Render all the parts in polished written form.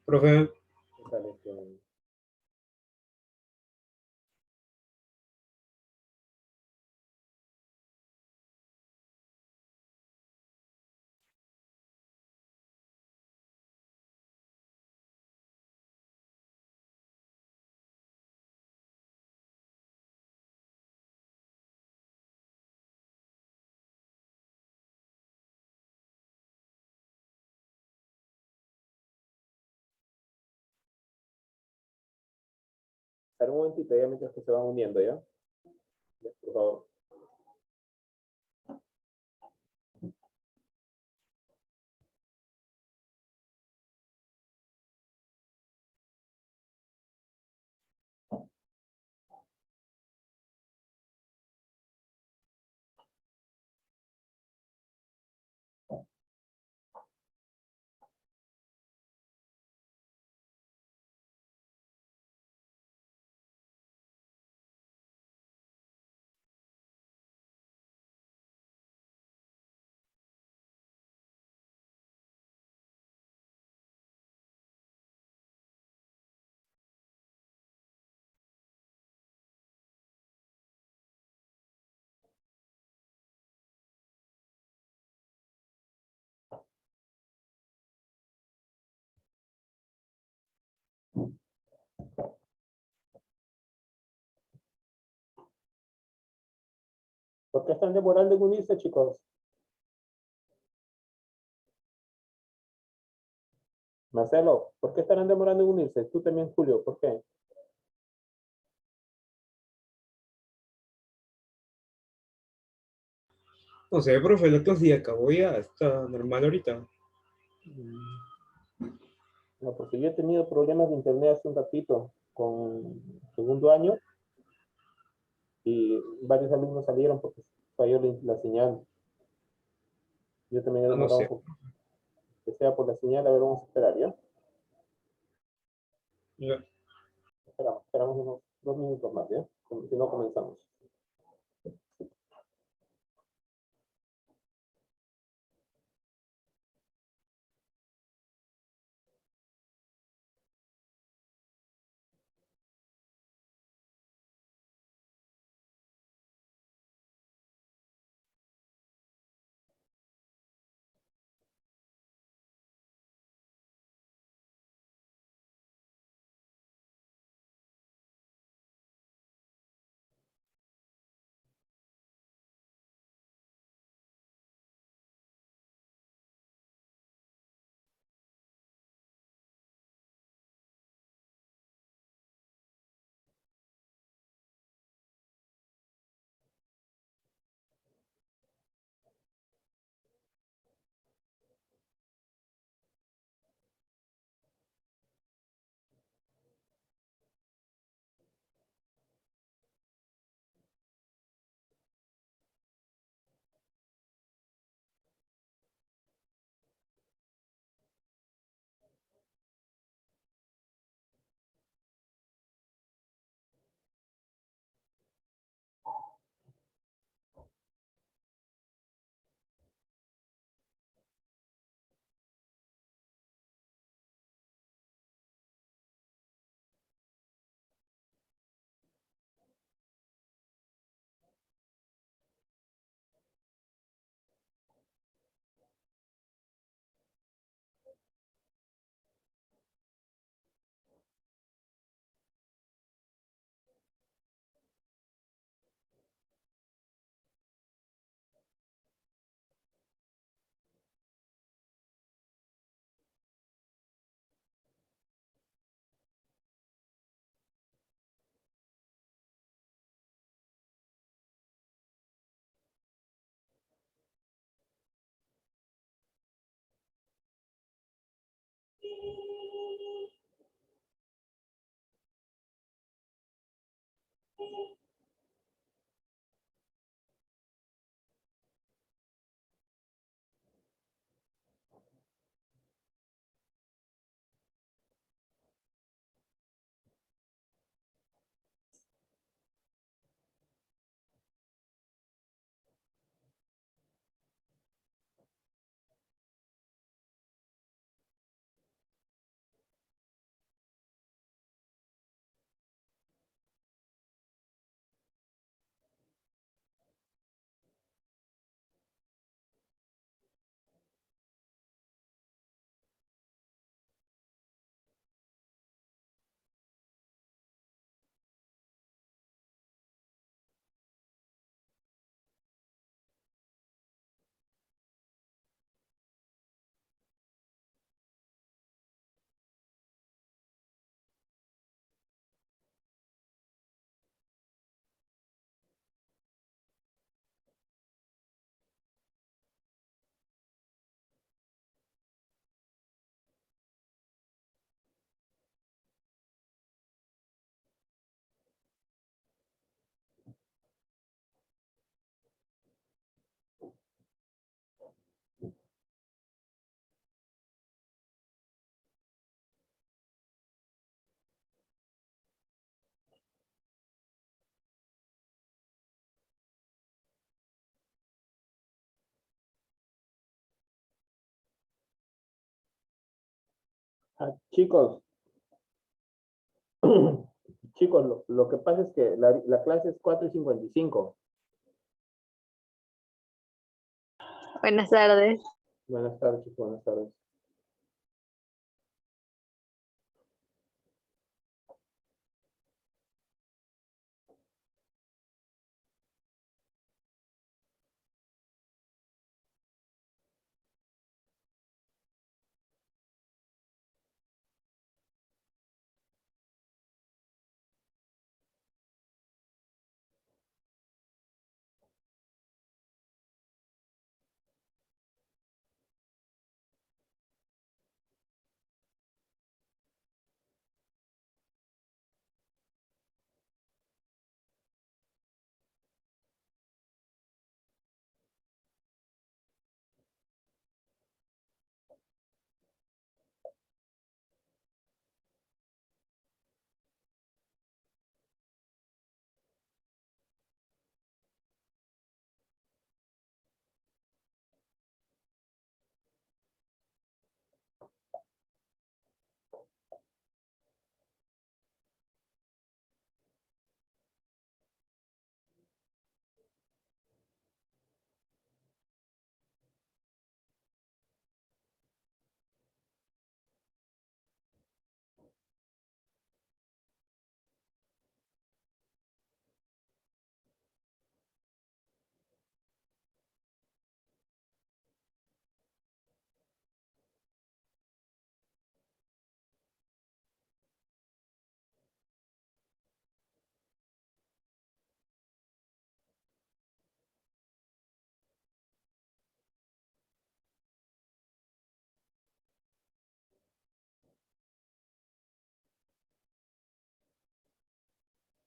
Profe, Sale que- Espera un momentito, ya mientras que se van uniendo, ¿ya? Ya, por favor. ¿Por qué están demorando en unirse, chicos? Marcelo, ¿por qué estarán demorando en unirse? Tú también, Julio, ¿por qué? no sé, profe, la clase ya acabó ya, está normal ahorita. No, porque yo he tenido problemas de internet hace un ratito con segundo año y varios alumnos salieron porque falló la señal. Yo también he No, no demorado un sé. poco, que sea por la señal, a ver, vamos a esperar, ¿ya? Ya. Esperamos unos 2 minutos más, ¿ya? Si no, comenzamos. Chicos, chicos, lo que pasa es que la clase es 4:55. Buenas tardes. Buenas tardes, chicos, buenas tardes.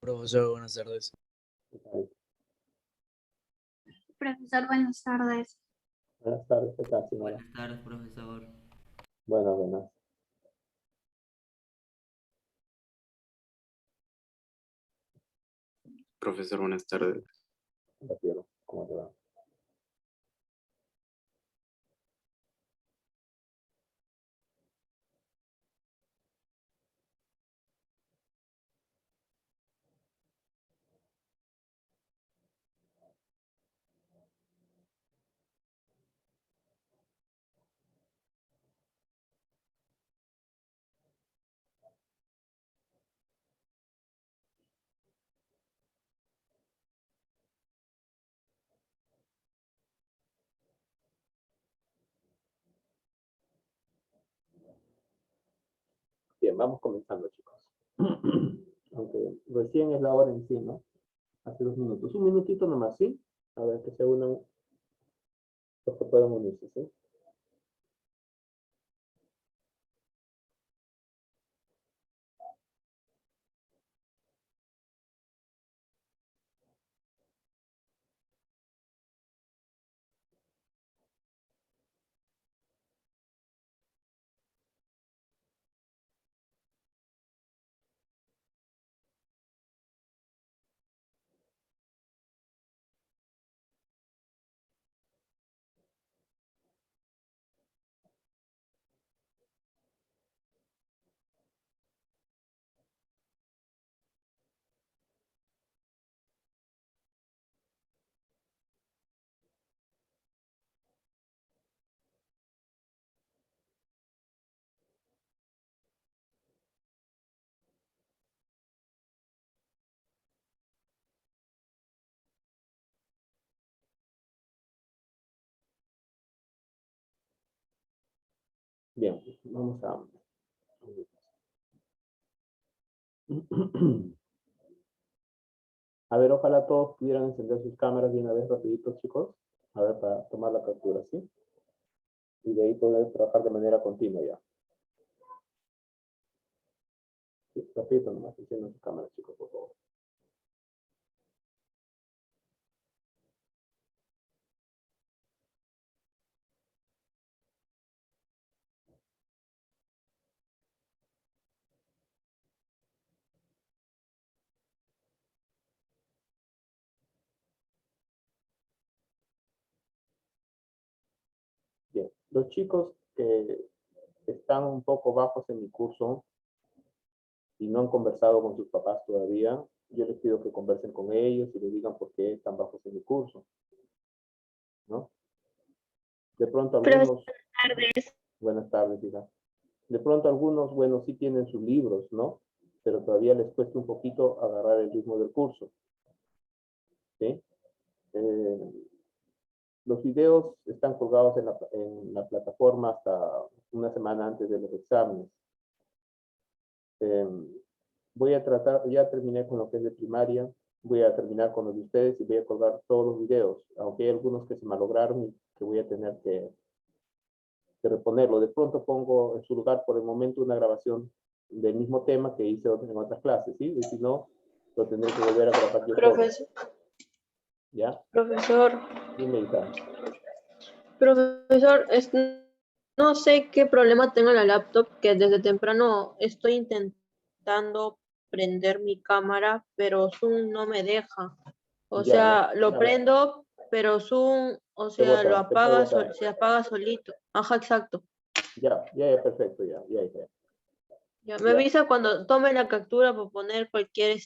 Profesor, buenas tardes. Profesor, buenas tardes. Buenas tardes, ¿qué tal, señora? Buenas tardes, profesor. Buenas, buenas. Profesor, buenas tardes. Graciela, ¿cómo te va? Bien, vamos comenzando, chicos. Aunque recién es la hora en sí, ¿no? Hace 2 minutos. Un minutito nomás, ¿sí? A ver, que se unan los que puedan unirse, ¿sí? Bien, vamos a... A ver, ojalá todos pudieran encender sus cámaras de una vez rapidito, chicos. A ver, para tomar la captura, ¿sí? Y de ahí poder trabajar de manera continua ya. Sí, rapidito nomás, enciendan sus cámaras, chicos, por favor. Bien, los chicos que están un poco bajos en mi curso y no han conversado con sus papás todavía, yo les pido que conversen con ellos y les digan por qué están bajos en mi curso, ¿no? De pronto algunos... Buenas tardes, hija. De pronto algunos, bueno, sí tienen sus libros, ¿no? Pero todavía les cuesta un poquito agarrar el ritmo del curso. ¿Sí? Los videos están colgados en la plataforma hasta una semana antes de los exámenes. Voy a tratar, ya terminé con lo que es de primaria, voy a terminar con los de ustedes y voy a colgar todos los videos, aunque hay algunos que se malograron y que voy a tener que reponerlo. De pronto pongo en su lugar por el momento una grabación del mismo tema que hice en otras clases, ¿sí? Y si no, lo tendré que volver a grabar yo solo. ¿Ya? Profesor, Dime, hija. profesor, no sé qué problema tengo en la laptop, que desde temprano estoy intentando prender mi cámara, pero Zoom no me deja. O Ya, sea, ya. lo Ya, prendo, pero Zoom, o te sea, lo bota, te puede apaga, botar. se apaga solito. Ajá, exacto. Ya, perfecto, ya, hija. Ya, me Ya, avisa cuando tome la captura por poner cualquier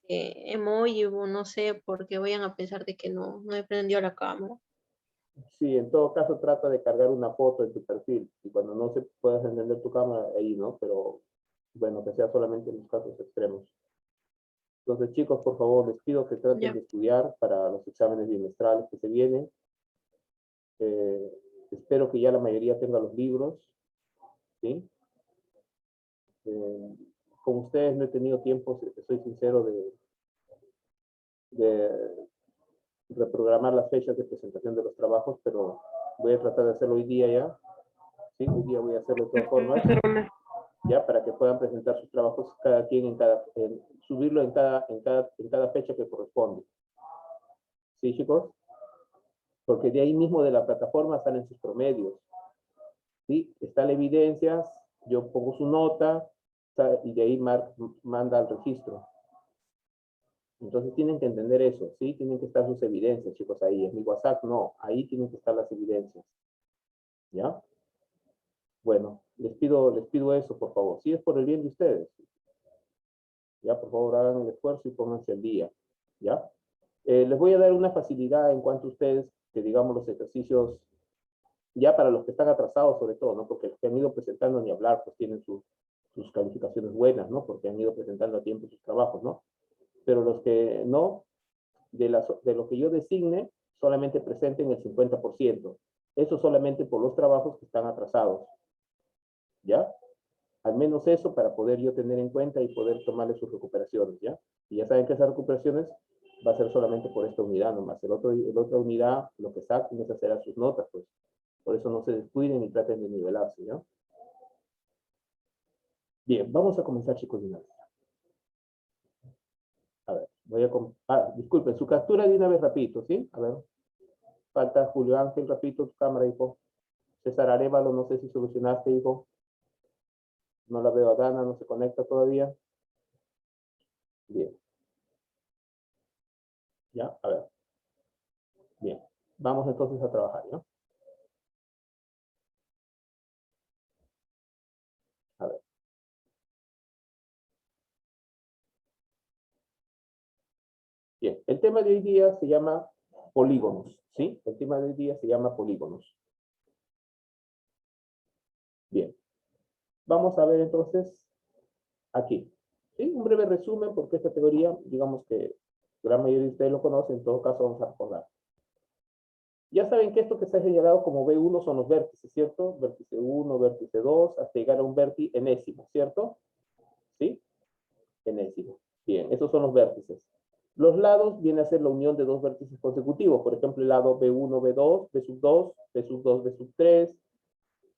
emoji o no sé, porque vayan a pensar de que no he prendido la cámara. sí, en todo caso trata de cargar una foto en tu perfil y cuando no se puedas encender tu cámara ahí, ¿no? Pero bueno, que sea solamente en los casos extremos. Entonces, chicos, por favor, les pido que traten Ya. de estudiar para los exámenes bimestrales que se vienen. Espero que ya la mayoría tenga los libros, ¿sí? Con ustedes no he tenido tiempo, soy sincero, de reprogramar las fechas de presentación de los trabajos, pero voy a tratar de hacerlo hoy día ya. Sí, hoy día voy a hacerlo de todas formas, ya, para que puedan presentar sus trabajos cada quien subirlo en cada fecha que corresponde. ¿Sí, chicos? Porque de ahí mismo de la plataforma salen sus promedios. ¿Sí? Está la evidencia, yo pongo su nota, y de ahí manda al registro. Entonces tienen que entender eso, ¿sí? Tienen que estar sus evidencias, chicos, ahí. En mi WhatsApp no, ahí tienen que estar las evidencias. ¿Ya? Bueno, les pido eso, por favor. Sí, es por el bien de ustedes. Ya, por favor, hagan el esfuerzo y pónganse al día. ¿Ya? Les voy a dar una facilidad en cuanto a ustedes, que digamos los ejercicios, ya para los que están atrasados sobre todo, ¿no? Porque los que han ido presentando ni hablar, pues tienen sus calificaciones buenas, ¿no? Porque han ido presentando a tiempo sus trabajos, ¿no? Pero los que no, de lo que yo designe, solamente presenten el 50%. Eso solamente por los trabajos que están atrasados. ¿Ya? Al menos eso para poder yo tener en cuenta y poder tomarle sus recuperaciones, ¿ya? Y ya saben que esas recuperaciones va a ser solamente por esta unidad nomás. La otra unidad, lo que saquen es hacer a sus notas, pues. Por eso no se descuiden y traten de nivelarse, ¿ya? Bien, vamos a comenzar, chicos, de una vez. A ver, disculpen, su captura de una vez rapidito, ¿sí? A ver. Falta Julio Ángel, rapidito, tu cámara, hijo. César Arevalo, no sé si solucionaste, hijo. No la veo a Dana, no se conecta todavía. Bien. Ya, a ver. Bien. Vamos entonces a trabajar, ¿no? A ver. Bien. El tema de hoy día se llama polígonos, ¿sí? El tema de hoy día se llama polígonos. Bien. Vamos a ver entonces aquí. ¿Sí? Un breve resumen porque esta teoría, digamos que la gran mayoría de ustedes lo conocen, en todo caso vamos a recordar. Ya saben que esto que está señalado como B1 son los vértices, ¿cierto? Vértice 1, vértice 2, hasta llegar a un vértice enésimo, ¿cierto? ¿Sí? Enésimo. Bien, esos son los vértices. Los lados vienen a ser la unión de dos vértices consecutivos. Por ejemplo, el lado B1, B2, B sub 2, B sub 2, B sub 3,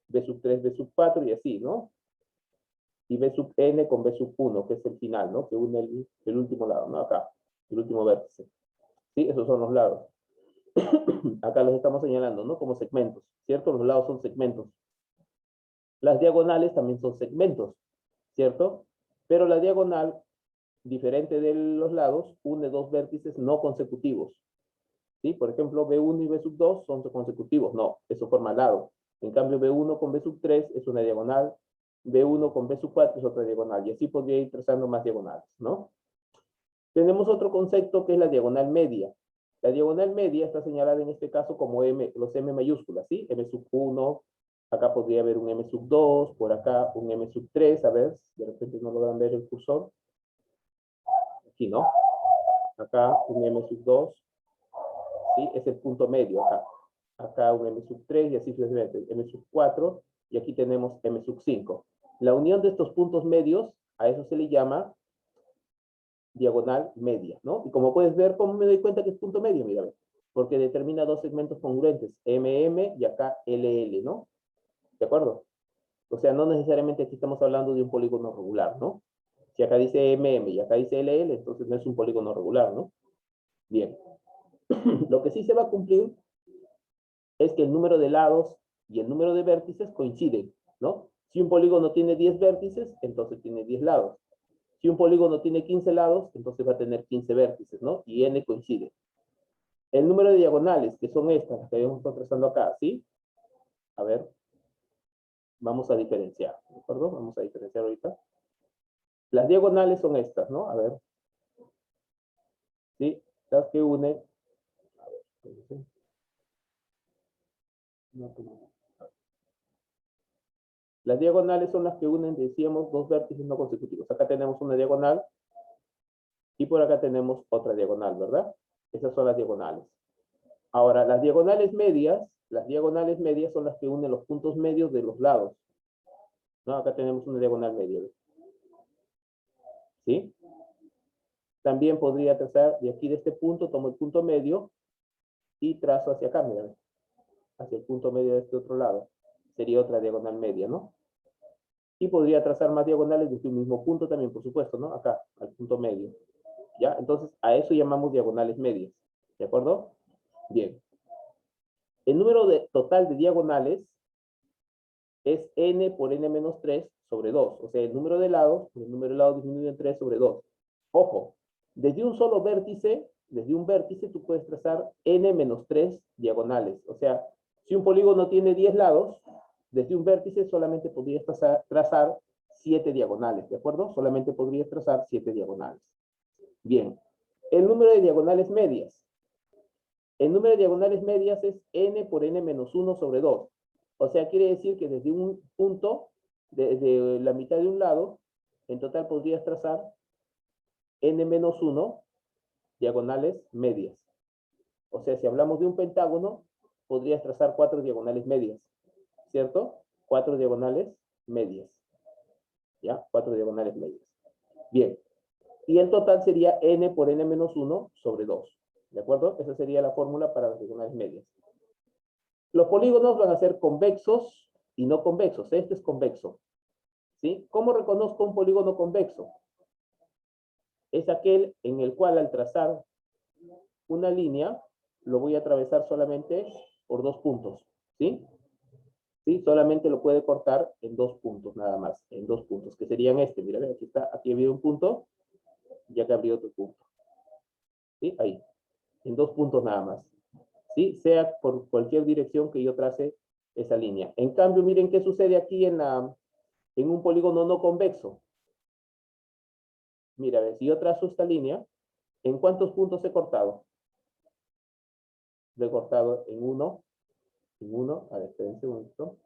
B sub 3, B sub 4 y así, ¿no? Y B sub N con B sub 1, que es el final, ¿no? Que une el último lado, ¿no? Acá, el último vértice. ¿Sí? Esos son los lados. Acá los estamos señalando, ¿no? Como segmentos, ¿cierto? Los lados son segmentos. Las diagonales también son segmentos, ¿cierto? Pero la diagonal, diferente de los lados, une dos vértices no consecutivos. ¿Sí? Por ejemplo, B1 y B sub 2 son consecutivos. No, eso forma lado. En cambio, B1 con B sub 3 es una diagonal, B1 con B sub 4 es otra diagonal, y así podría ir trazando más diagonales, ¿no? Tenemos otro concepto que es la diagonal media. La diagonal media está señalada en este caso como M, los M mayúsculas, ¿sí? M sub 1, acá podría haber un M sub 2, por acá un M sub 3, a ver, de repente no logran ver el cursor. Aquí, ¿no? Acá un M sub 2, ¿sí? Es el punto medio acá. Acá un M sub 3 y así sucesivamente, M sub 4, y aquí tenemos M sub 5. La unión de estos puntos medios, a eso se le llama diagonal media, ¿no? Y como puedes ver, ¿cómo me doy cuenta que es punto medio? Mira, porque determina dos segmentos congruentes, MM y acá LL, ¿no? ¿De acuerdo? O sea, no necesariamente aquí estamos hablando de un polígono regular, ¿no? Si acá dice MM y acá dice LL, entonces no es un polígono regular, ¿no? Bien. Lo que sí se va a cumplir es que el número de lados y el número de vértices coinciden, ¿no? Si un polígono tiene 10 vértices, entonces tiene 10 lados. Si un polígono tiene 15 lados, entonces va a tener 15 vértices, ¿no? Y n coincide. El número de diagonales, que son estas, que habíamos estado trazando acá, ¿sí? A ver. Vamos a diferenciar, ¿de acuerdo? Vamos a diferenciar ahorita. Las diagonales son estas, ¿no? A ver. ¿Sí? Las que unen. A ver. Las diagonales son las que unen, decíamos, dos vértices no consecutivos. Acá tenemos una diagonal y por acá tenemos otra diagonal, ¿verdad? Esas son las diagonales. Ahora, las diagonales medias son las que unen los puntos medios de los lados. ¿No? Acá tenemos una diagonal media. ¿Sí? También podría trazar de aquí de este punto, tomo el punto medio y trazo hacia acá, mira, hacia el punto medio de este otro lado. Sería otra diagonal media, ¿no? Y podría trazar más diagonales desde un mismo punto también, por supuesto, ¿no? Acá, al punto medio. ¿Ya? Entonces, a eso llamamos diagonales medias. ¿De acuerdo? Bien. El número total de diagonales es n por n menos 3 sobre 2. O sea, el número de lados disminuye en 3 sobre 2. Ojo, desde un solo vértice, desde un vértice tú puedes trazar n menos 3 diagonales. O sea, si un polígono tiene 10 lados, desde un vértice solamente podrías trazar 7 diagonales, ¿de acuerdo? Solamente podrías trazar 7 diagonales. Bien, el número de diagonales medias. El número de diagonales medias es n por n menos 1 sobre 2. O sea, quiere decir que desde un punto, desde la mitad de un lado, en total podrías trazar n menos 1 diagonales medias. O sea, si hablamos de un pentágono, podrías trazar 4 diagonales medias, ¿cierto? 4 diagonales medias. ¿Ya? 4 diagonales medias. Bien. Y el total sería n por n menos 1 sobre 2. ¿De acuerdo? Esa sería la fórmula para las diagonales medias. Los polígonos van a ser convexos y no convexos. Este es convexo. ¿Sí? ¿Cómo reconozco un polígono convexo? Es aquel en el cual al trazar una línea, lo voy a atravesar solamente por 2 puntos. ¿Sí? ¿Sí? Solamente lo puede cortar en 2 puntos, nada más. En 2 puntos, que serían este. Mira, aquí está, aquí había un punto, y acá habría otro punto. ¿Sí? Ahí. En 2 puntos nada más. ¿Sí? Sea por cualquier dirección que yo trace esa línea. En cambio, miren qué sucede aquí en un polígono no convexo. Mira, a ver, si yo trazo esta línea, ¿en cuántos puntos he cortado? Lo he cortado en uno. A ver, espérense un momento.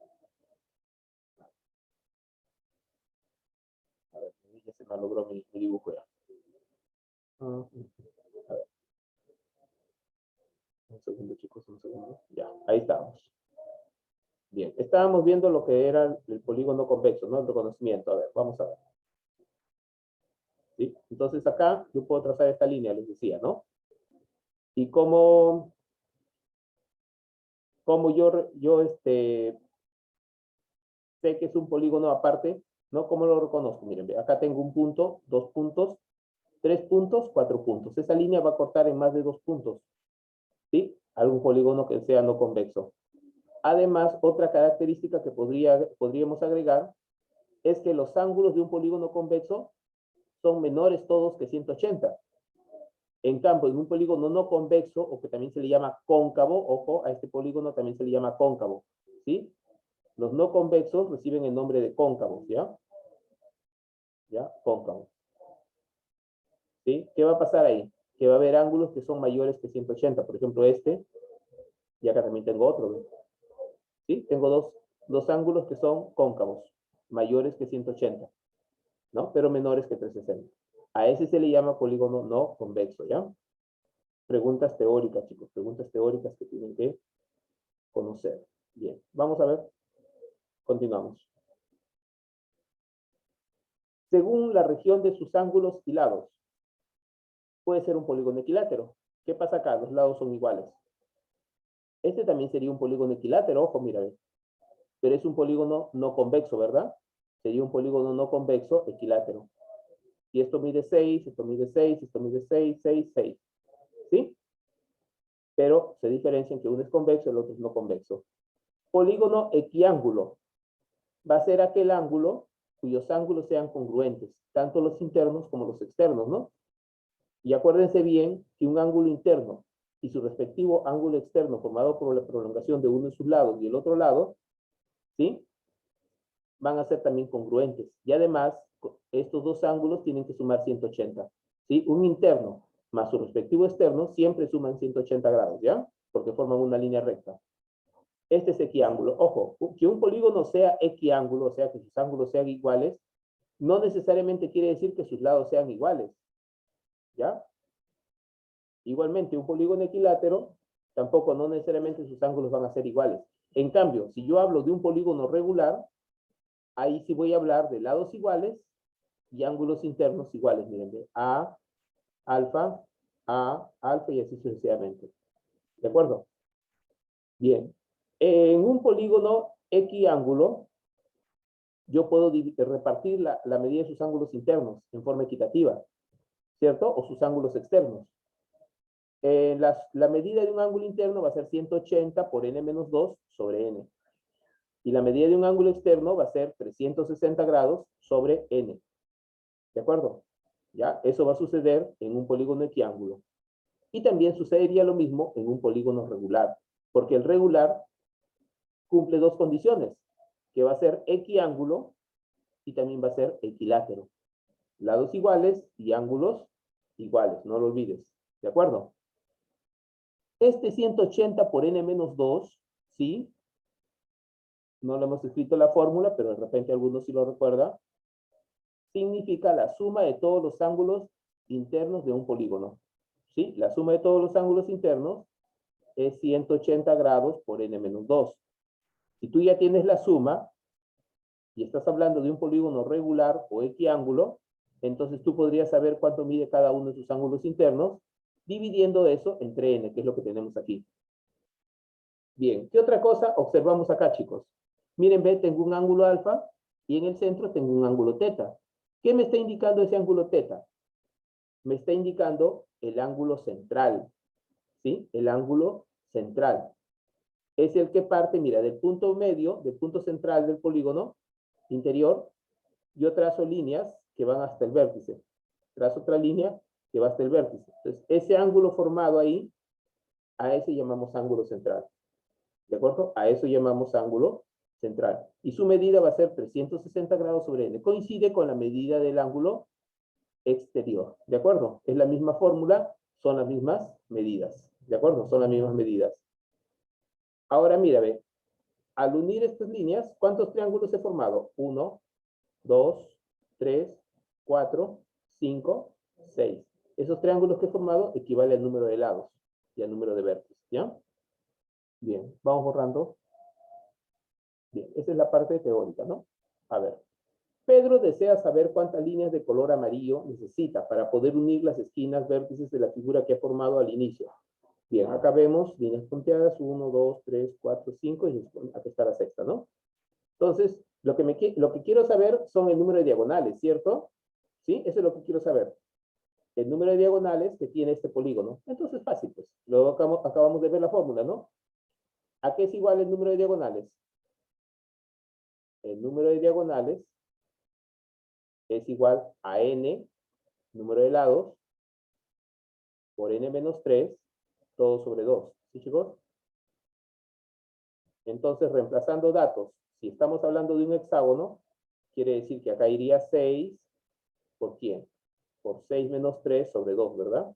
A ver, ya se me logró mi dibujo ya. A ver. Un segundo, chicos, un segundo. Ya, ahí estamos. Bien, estábamos viendo lo que era el polígono convexo, ¿no? El reconocimiento. A ver, vamos a ver. ¿Sí? Entonces acá yo puedo trazar esta línea, les decía, ¿no? Y como yo sé que es un polígono aparte, ¿no? ¿Cómo lo reconozco? Miren, acá tengo un punto, 2 puntos, 3 puntos, 4 puntos. Esa línea va a cortar en más de 2 puntos. ¿Sí? Algún polígono que sea no convexo. Además, otra característica que podríamos agregar es que los ángulos de un polígono convexo son menores todos que 180. En cambio, en un polígono no convexo, o que también se le llama cóncavo, ojo, a este polígono también se le llama cóncavo, ¿sí? Los no convexos reciben el nombre de cóncavos, ¿ya? ¿Ya? Cóncavos. ¿Sí? ¿Qué va a pasar ahí? Que va a haber ángulos que son mayores que 180. Por ejemplo, este. Y acá también tengo otro, ¿ves? ¿Sí? Tengo dos ángulos que son cóncavos, mayores que 180, ¿no? Pero menores que 360. A ese se le llama polígono no convexo, ¿ya? Preguntas teóricas, chicos. Preguntas teóricas que tienen que conocer. Bien, vamos a ver. Continuamos. Según la región de sus ángulos y lados, puede ser un polígono equilátero. ¿Qué pasa acá? Los lados son iguales. Este también sería un polígono equilátero, ojo, mira, pero es un polígono no convexo, ¿verdad? Sería un polígono no convexo equilátero. Y esto mide 6, esto mide 6, esto mide 6, 6, 6. ¿Sí? Pero se diferencian que uno es convexo y el otro es no convexo. Polígono equiángulo va a ser aquel ángulo cuyos ángulos sean congruentes, tanto los internos como los externos, ¿no? Y acuérdense bien que un ángulo interno y su respectivo ángulo externo formado por la prolongación de uno de sus lados y el otro lado, ¿sí? Van a ser también congruentes. Y además, estos dos ángulos tienen que sumar 180. ¿Sí? Un interno más su respectivo externo siempre suman 180 grados, ¿ya? Porque forman una línea recta. Este es equiángulo. Ojo, que un polígono sea equiángulo, o sea, que sus ángulos sean iguales, no necesariamente quiere decir que sus lados sean iguales, ¿ya? Igualmente, un polígono equilátero, tampoco no necesariamente sus ángulos van a ser iguales. En cambio, si yo hablo de un polígono regular, ahí sí voy a hablar de lados iguales y ángulos internos iguales. Miren, A, alfa y así sucesivamente. ¿De acuerdo? Bien. En un polígono equiángulo, yo puedo repartir la medida de sus ángulos internos en forma equitativa, ¿cierto? O sus ángulos externos. La medida de un ángulo interno va a ser 180 por n-2 sobre n. Y la medida de un ángulo externo va a ser 360 grados sobre n. ¿De acuerdo? ¿Ya? Eso va a suceder en un polígono equiángulo. Y también sucedería lo mismo en un polígono regular. Porque el regular cumple dos condiciones. Que va a ser equiángulo y también va a ser equilátero. Lados iguales y ángulos iguales. No lo olvides. ¿De acuerdo? Este 180 por n-2, ¿sí? No lo hemos escrito la fórmula, pero de repente algunos sí lo recuerdan. Significa la suma de todos los ángulos internos de un polígono. ¿Sí? La suma de todos los ángulos internos es 180 grados por n-2. Si tú ya tienes la suma y estás hablando de un polígono regular o equiángulo, entonces tú podrías saber cuánto mide cada uno de sus ángulos internos, dividiendo eso entre n, que es lo que tenemos aquí. Bien, ¿qué otra cosa observamos acá, chicos? Miren, ve, tengo un ángulo alfa y en el centro tengo un ángulo teta. ¿Qué me está indicando ese ángulo teta? Me está indicando el ángulo central, ¿sí? El ángulo central. Es el que parte, mira, del punto medio, del punto central del polígono interior, yo trazo líneas que van hasta el vértice. Trazo otra línea que va hasta el vértice. Entonces, ese ángulo formado ahí, a ese llamamos ángulo central. ¿De acuerdo? A eso llamamos ángulo central. Y su medida va a ser 360 grados sobre n. Coincide con la medida del ángulo exterior. ¿De acuerdo? Es la misma fórmula, son las mismas medidas. ¿De acuerdo? Son las mismas medidas. Ahora mira, ve. Al unir estas líneas, ¿cuántos triángulos he formado? 1, 2, 3, 4, 5, 6. Esos triángulos que he formado equivalen al número de lados y al número de vértices. ¿Ya? Bien, vamos borrando. Bien, esa es la parte teórica, ¿no? A ver. Pedro desea saber cuántas líneas de color amarillo necesita para poder unir las esquinas vértices de la figura que ha formado al inicio. Bien, acá vemos líneas punteadas, 1, 2, 3, 4, 5, y acá está la sexta, ¿no? Entonces, lo que quiero saber son el número de diagonales, ¿cierto? ¿Sí? Eso es lo que quiero saber. El número de diagonales que tiene este polígono. Entonces, fácil, pues. Luego acabamos de ver la fórmula, ¿no? ¿A qué es igual el número de diagonales? El número de diagonales es igual a n, número de lados, por n-3, todo sobre 2. ¿Sí, chicos? Entonces, reemplazando datos, Si estamos hablando de un hexágono, quiere decir que acá iría 6, ¿por quién? Por 6 menos 3 sobre 2, ¿verdad?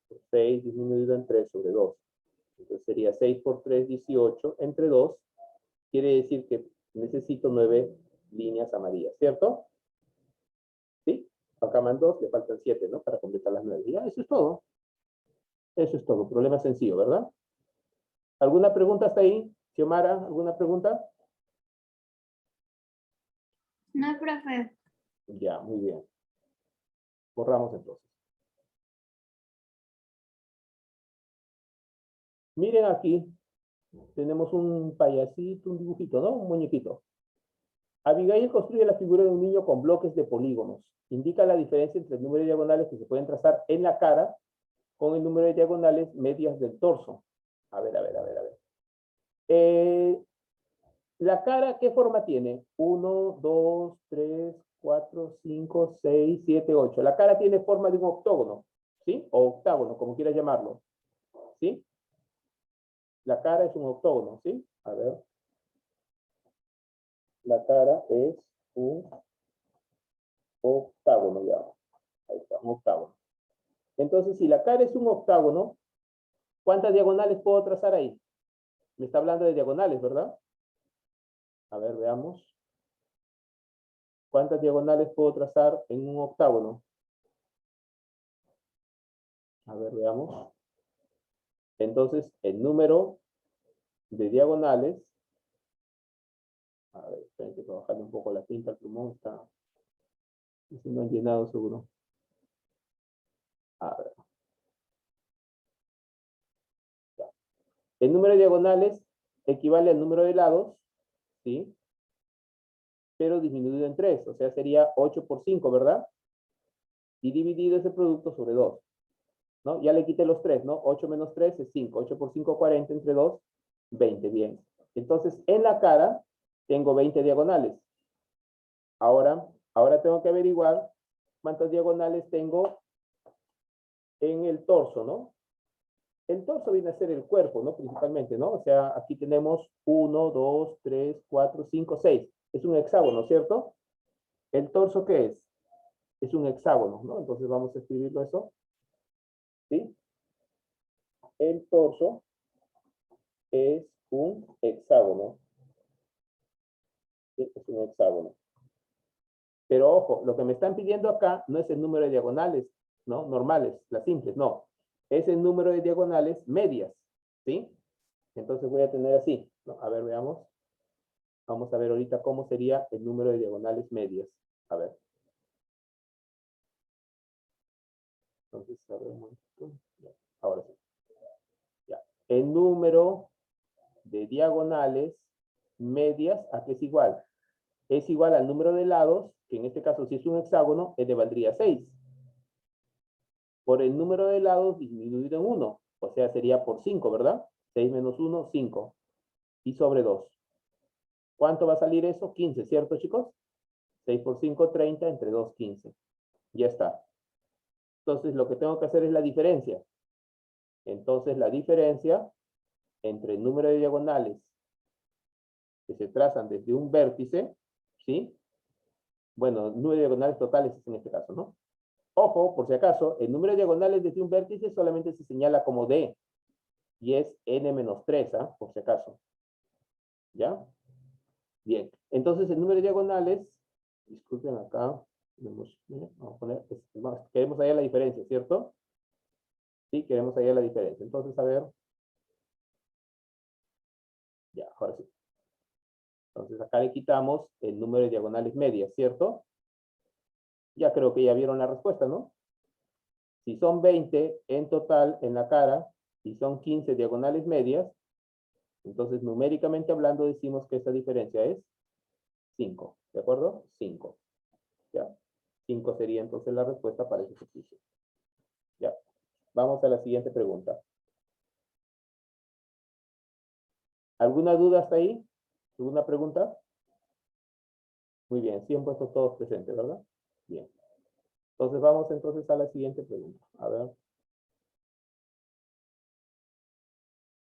Por 6 disminuido en 3 sobre 2. Entonces sería 6 por 3, 18, entre 2. Quiere decir que necesito 9 líneas amarillas, ¿cierto? ¿Sí? Acá van 2, le faltan 7, ¿no? Para completar las 9. Ya, eso es todo. Eso es todo. Problema sencillo, ¿verdad? ¿Alguna pregunta hasta ahí? Xiomara, ¿alguna pregunta? No, profe. Ya, muy bien. Borramos entonces. Miren aquí, tenemos un payasito, un dibujito, ¿no? Un muñequito. Abigail construye la figura de un niño con bloques de polígonos. Indica la diferencia entre el número de diagonales que se pueden trazar en la cara con el número de diagonales medias del torso. A ver. La cara, ¿qué forma tiene? 1, 2, 3, 4, 5, 6, 7, 8. La cara tiene forma de un octógono, ¿sí? O octágono, como quieras llamarlo, ¿sí? La cara es un octógono, ¿sí? A ver. La cara es un octágono, ya. Ahí está, un octágono. Entonces, si la cara es un octágono, ¿cuántas diagonales puedo trazar ahí? Me está hablando de diagonales, ¿verdad? A ver, veamos. ¿Cuántas diagonales puedo trazar en un octágono? A ver, veamos. Entonces, el número de diagonales. A ver, esperen que bajarle un poco la tinta al plumón. Está. Se me han llenado seguro. A ver. Ya. El número de diagonales equivale al número de lados, ¿sí? Pero disminuido en 3, o sea, sería 8 por 5, ¿verdad? Y dividido ese producto sobre 2, ¿no? Ya le quité los 3, ¿no? 8 menos 3 es 5, 8 por 5, 40, entre 2, 20, bien. Entonces, en la cara tengo 20 diagonales. Ahora tengo que averiguar cuántas diagonales tengo en el torso, ¿no? El torso viene a ser el cuerpo, ¿no? Principalmente, ¿no? O sea, aquí tenemos 1, 2, 3, 4, 5, 6. Es un hexágono, ¿cierto? ¿El torso qué es? Es un hexágono, ¿no? Entonces vamos a escribirlo eso. ¿Sí? El torso es un hexágono. ¿Sí? Es un hexágono. Pero ojo, lo que me están pidiendo acá no es el número de diagonales, ¿no? Normales, las simples, no. Es el número de diagonales medias, ¿sí? Entonces voy a tener así, ¿no? A ver, veamos. Vamos a ver ahorita cómo sería el número de diagonales medias. A ver. Entonces, a ver un momento. Ya, ahora sí. Ya. El número de diagonales medias, ¿a qué es igual? Es igual al número de lados, que en este caso si es un hexágono, le valdría 6. Por el número de lados disminuido en 1. O sea, sería por 5, ¿verdad? 6 menos 1, 5. Y sobre 2. ¿Cuánto va a salir eso? 15, ¿cierto, chicos? 6 por 5, 30, entre 2, 15. Ya está. Entonces, lo que tengo que hacer es la diferencia. Entonces, la diferencia entre el número de diagonales que se trazan desde un vértice, ¿sí? Bueno, 9 diagonales totales en este caso, ¿no? Ojo, por si acaso, el número de diagonales desde un vértice solamente se señala como D. Y es n-3, ¿ah? Por si acaso. ¿Ya? Bien. Entonces, el número de diagonales, disculpen acá, vamos a poner, queremos hallar la diferencia, ¿cierto? Sí, queremos hallar la diferencia. Entonces, a ver. Ya, ahora sí. Entonces, acá le quitamos el número de diagonales medias, ¿cierto? Ya creo que ya vieron la respuesta, ¿no? Si son 20 en total en la cara y son 15 diagonales medias, entonces numéricamente hablando decimos que esa diferencia es 5, ¿de acuerdo? 5. ¿Ya? 5 sería entonces la respuesta para ese ejercicio. ¿Ya? Vamos a la siguiente pregunta. ¿Alguna duda hasta ahí? ¿Alguna pregunta? Muy bien, sí han puesto todos presentes, ¿verdad? Bien. Entonces vamos entonces a la siguiente pregunta. A ver.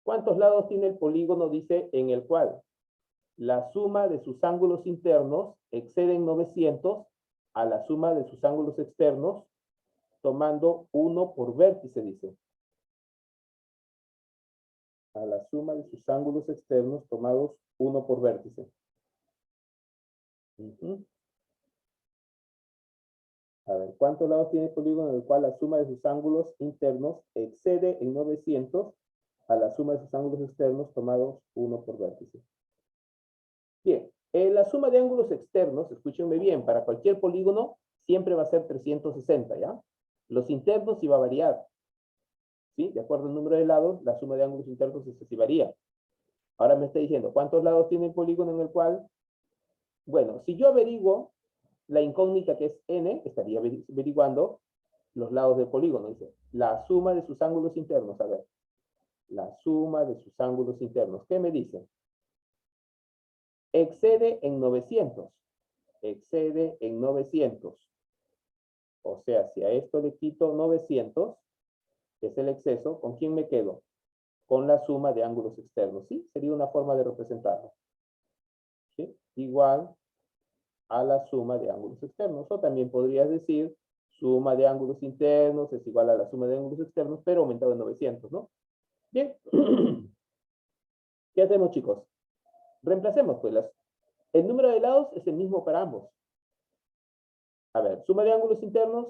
¿Cuántos lados tiene el polígono, dice, en el cual la suma de sus ángulos internos exceden 900 a la suma de sus ángulos externos, tomando 1 por vértice, dice. A la suma de sus ángulos externos tomados 1 por vértice. A ver, ¿cuántos lados tiene el polígono en el cual la suma de sus ángulos internos excede en 900 a la suma de sus ángulos externos tomados 1 por vértice? Bien, la suma de ángulos externos, escúchenme bien, para cualquier polígono siempre va a ser 360, ¿ya? Los internos sí va a variar. ¿Sí? De acuerdo al número de lados, la suma de ángulos internos sí varía. Ahora me está diciendo, ¿cuántos lados tiene el polígono en el cual? Bueno, si yo averiguo la incógnita que es n, estaría averiguando los lados del polígono. Dice, la suma de sus ángulos internos. A ver, la suma de sus ángulos internos. ¿Qué me dice? Excede en 900. Excede en 900. O sea, si a esto le quito 900, que es el exceso, ¿con quién me quedo? Con la suma de ángulos externos. ¿Sí? Sería una forma de representarlo. ¿Sí? Igual a la suma de ángulos externos. O también podrías decir, suma de ángulos internos es igual a la suma de ángulos externos, pero aumentado en 900, ¿no? Bien. ¿Qué hacemos, chicos? Reemplacemos, pues, el número de lados es el mismo para ambos. A ver, suma de ángulos internos,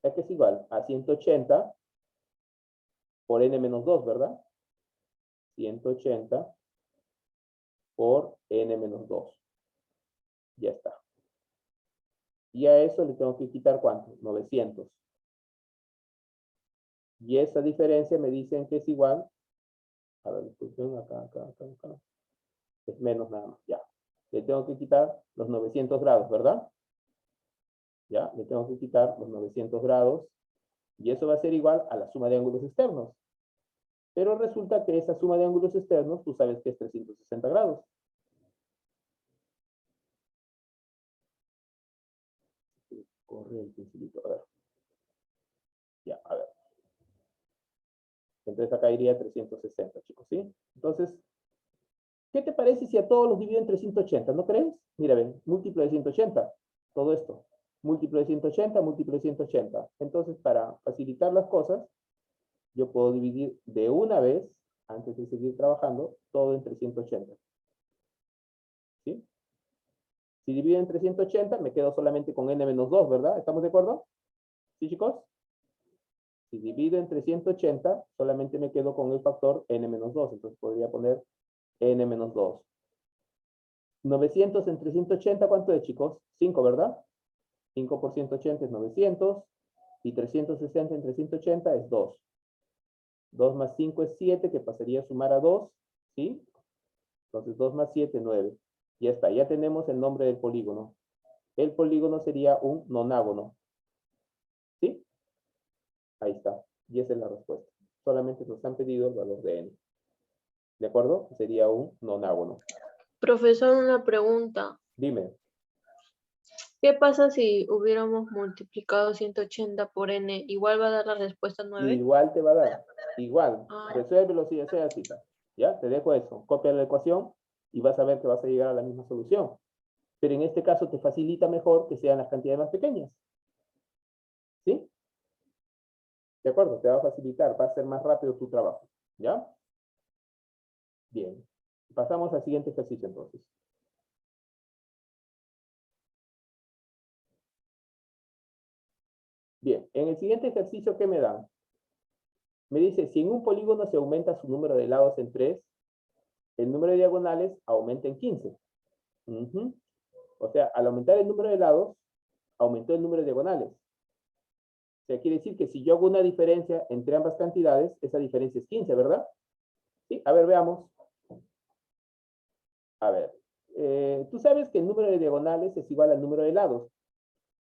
que es igual a 180 por n menos 2, ¿verdad? 180 por n menos 2. Ya está. Y a eso le tengo que quitar ¿cuánto? 900. Y esa diferencia me dicen que es igual. A ver, discusión acá. Es menos nada más, ya. Le tengo que quitar los 900 grados, ¿verdad? Ya, le tengo que quitar los 900 grados. Y eso va a ser igual a la suma de ángulos externos. Pero resulta que esa suma de ángulos externos, tú sabes que es 360 grados. Corre el pincelito, a ver. Ya, a ver. Entonces acá iría 360, chicos, ¿sí? Entonces, ¿qué te parece si a todos los divido entre 180? ¿No crees? Mira, ven, múltiplo de 180. Todo esto. Múltiplo de 180, múltiplo de 180. Entonces, para facilitar las cosas, yo puedo dividir de una vez, antes de seguir trabajando, todo entre 180. ¿Sí? Si divido entre 180, me quedo solamente con n menos 2, ¿verdad? ¿Estamos de acuerdo? ¿Sí, chicos? Si divido entre 180, solamente me quedo con el factor n menos 2. Entonces podría poner n menos 2. 900 entre 180, ¿cuánto es, chicos? 5, ¿verdad? 5 por 180 es 900. Y 360 entre 180 es 2. 2 más 5 es 7, que pasaría a sumar a 2. ¿Sí? Entonces 2 más 7, 9. Ya está, ya tenemos el nombre del polígono. El polígono sería un nonágono. ¿Sí? Ahí está. Y esa es la respuesta. Solamente nos han pedido el valor de n. ¿De acuerdo? Sería un nonágono. Profesor, una pregunta. Dime. ¿Qué pasa si hubiéramos multiplicado 180 por n? ¿Igual va a dar la respuesta 9? Igual te va a dar. Igual. Ah. Resuélvelo si deseas, cita. ¿Ya? Te dejo eso. Copia la ecuación y vas a ver que vas a llegar a la misma solución. Pero en este caso te facilita mejor que sean las cantidades más pequeñas. ¿Sí? ¿De acuerdo? Te va a facilitar, va a ser más rápido tu trabajo. ¿Ya? Bien. Pasamos al siguiente ejercicio entonces. Bien, en el siguiente ejercicio, ¿qué me dan? Me dice, si en un polígono se aumenta su número de lados en 3, el número de diagonales aumenta en 15. O sea, al aumentar el número de lados, aumentó el número de diagonales. O sea, quiere decir que si yo hago una diferencia entre ambas cantidades, esa diferencia es 15, ¿verdad? Sí, a ver, veamos. A ver, tú sabes que el número de diagonales es igual al número de lados.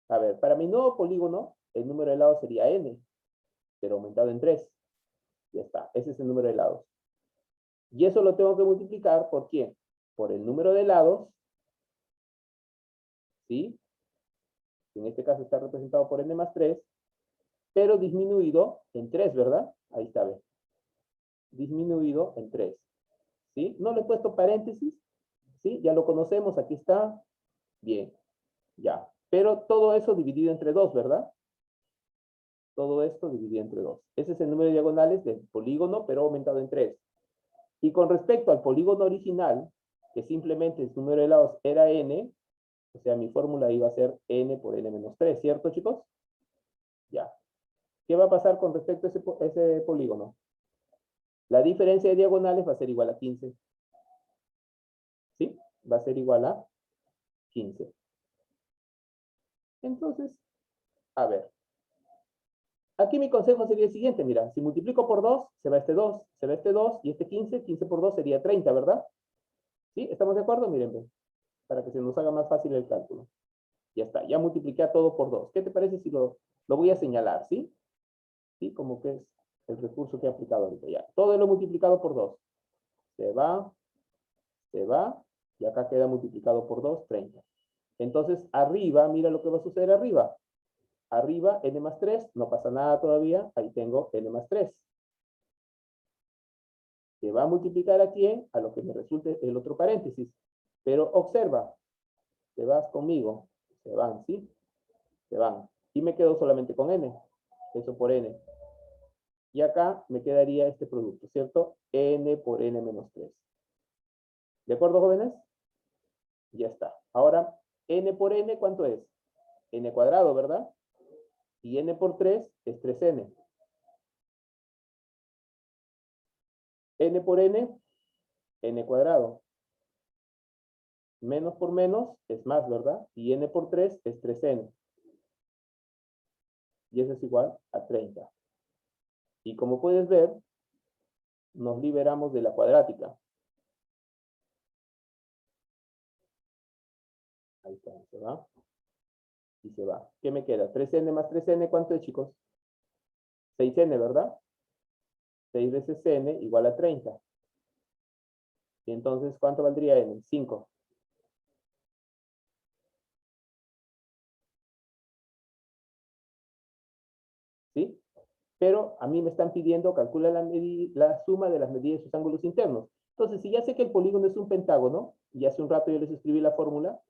A ver, para mi nuevo polígono, el número de lados sería n, pero aumentado en 3. Ya está, ese es el número de lados. Y eso lo tengo que multiplicar, ¿por quién? Por el número de lados, ¿sí? En este caso está representado por n más 3, pero disminuido en 3, ¿verdad? Ahí está, ¿ve? Disminuido en 3. ¿Sí? No le he puesto paréntesis, ¿Sí? Ya lo conocemos, aquí está. Bien, ya. Pero todo eso dividido entre 2, ¿verdad? Todo esto dividido entre 2. Ese es el número de diagonales del polígono, pero aumentado en 3. Y con respecto al polígono original, que simplemente el número de lados era n, o sea, mi fórmula iba a ser n por n menos 3, ¿cierto, chicos? Ya. ¿Qué va a pasar con respecto a ese polígono? La diferencia de diagonales va a ser igual a 15. ¿Sí? Va a ser igual a 15. Entonces, a ver. Aquí mi consejo sería el siguiente, mira, si multiplico por 2, se va este 2, se va este 2, y este 15, 15 por 2 sería 30, ¿verdad? ¿Sí? ¿Estamos de acuerdo? Miren, ve, para que se nos haga más fácil el cálculo. Ya está, ya multipliqué a todo por 2. ¿Qué te parece si lo voy a señalar, sí? ¿Sí? Como que es el recurso que he aplicado ahorita, ya. Todo lo multiplicado por 2. Se va, y acá queda multiplicado por 2, 30. Entonces, arriba, mira lo que va a suceder arriba. Arriba, n más 3, no pasa nada todavía, ahí tengo n más 3. Se va a multiplicar aquí a lo que me resulte el otro paréntesis. Pero observa, te vas conmigo, se van, ¿sí? Se van. Y me quedo solamente con n, eso por n. Y acá me quedaría este producto, ¿cierto? N por n menos 3. ¿De acuerdo, jóvenes? Ya está. Ahora, n por n, ¿cuánto es? N cuadrado, ¿verdad? Y n por 3 es 3n. N por n, n cuadrado. Menos por menos es más, ¿verdad? Y n por 3 es 3n. Y eso es igual a 30. Y como puedes ver, nos liberamos de la cuadrática. Ahí está, se va. Y se va. ¿Qué me queda? 3n más 3n, ¿cuánto es, chicos? 6n, ¿verdad? 6 veces n igual a 30. Y entonces, ¿cuánto valdría n? 5. ¿Sí? Pero a mí me están pidiendo, calcula la suma de las medidas de sus ángulos internos. Entonces, si ya sé que el polígono es un pentágono, y hace un rato yo les escribí la fórmula,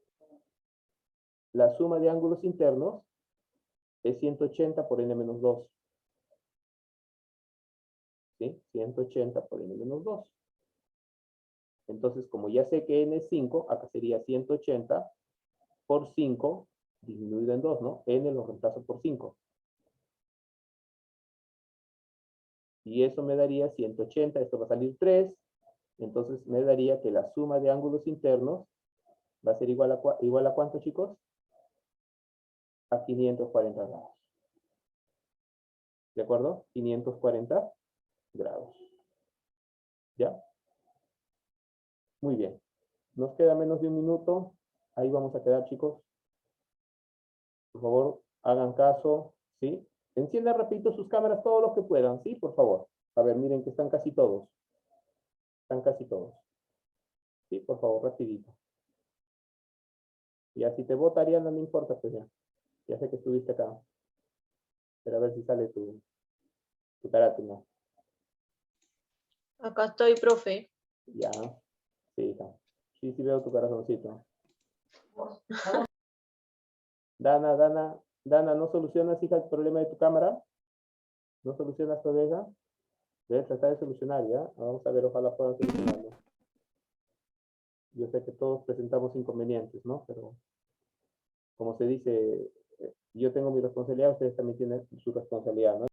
la suma de ángulos internos es 180 por n menos 2. ¿Sí? 180 por n menos 2. Entonces, como ya sé que n es 5, acá sería 180 por 5 disminuido en 2, ¿no? N lo reemplazo por 5. Y eso me daría 180, esto va a salir 3. Entonces me daría que la suma de ángulos internos va a ser igual a ¿cuánto, chicos? A 540 grados. ¿De acuerdo? 540 grados. ¿Ya? Muy bien. Nos queda menos de un minuto. Ahí vamos a quedar, chicos. Por favor, hagan caso. ¿Sí? Enciendan rapidito sus cámaras todos los que puedan. ¿Sí? Por favor. A ver, miren que están casi todos. Están casi todos. ¿Sí? Por favor, rapidito. Y así te votarían, no me importa, pues ya. Ya sé que estuviste acá. Pero a ver si sale tu carátula. Acá estoy, profe. Ya. Sí, hija. Sí, sí veo tu corazoncito. Dana, ¿no solucionas, hija, el problema de tu cámara? ¿No solucionas todavía? Debes tratar de solucionar, ¿ya? Vamos a ver, ojalá puedan solucionarlo. Yo sé que todos presentamos inconvenientes, ¿no? Pero, como se dice, yo tengo mi responsabilidad, ustedes también tienen su responsabilidad, ¿no?